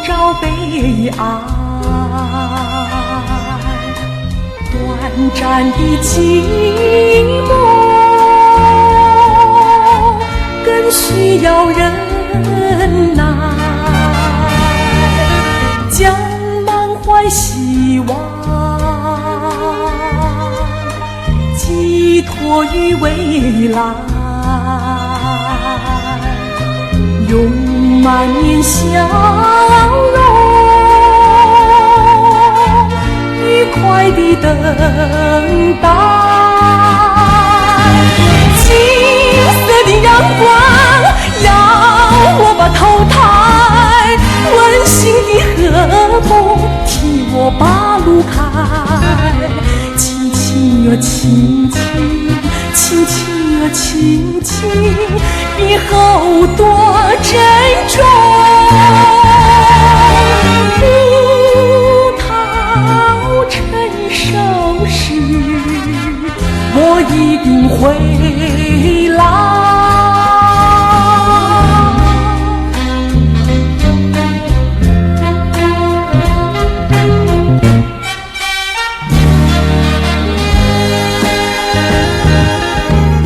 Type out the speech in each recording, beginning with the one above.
着悲哀，短暂的寂寞更需要忍耐，将满怀希望寄托于未来，用满面笑容愉快地等待。金色的阳光要我把头抬，温馨的和风替我把路开，轻轻啊轻轻，轻轻啊轻轻，比后多珍重。葡萄成熟时，我一定回来。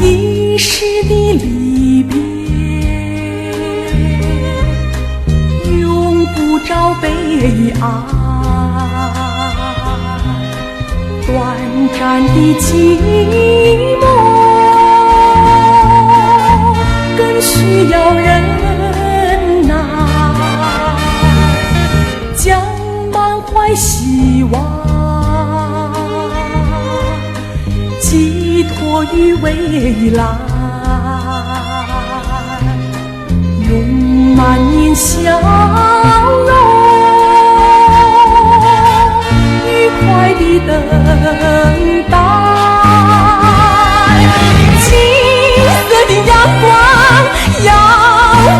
一时的离别，用不着悲哀，短暂的寂寞更需要忍耐，将满怀希望寄托于未来，用满面笑容愉快地等待。金色的阳光要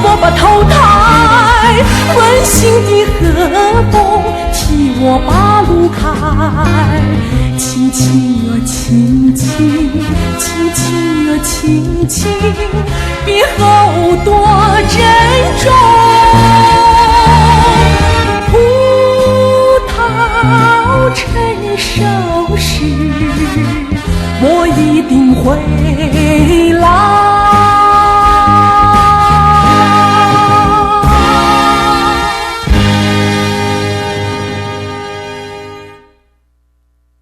我把头抬，温馨的和风替我把路开，轻轻啊轻轻，轻轻啊轻轻，比后多珍重。葡萄成熟时，我一定回来。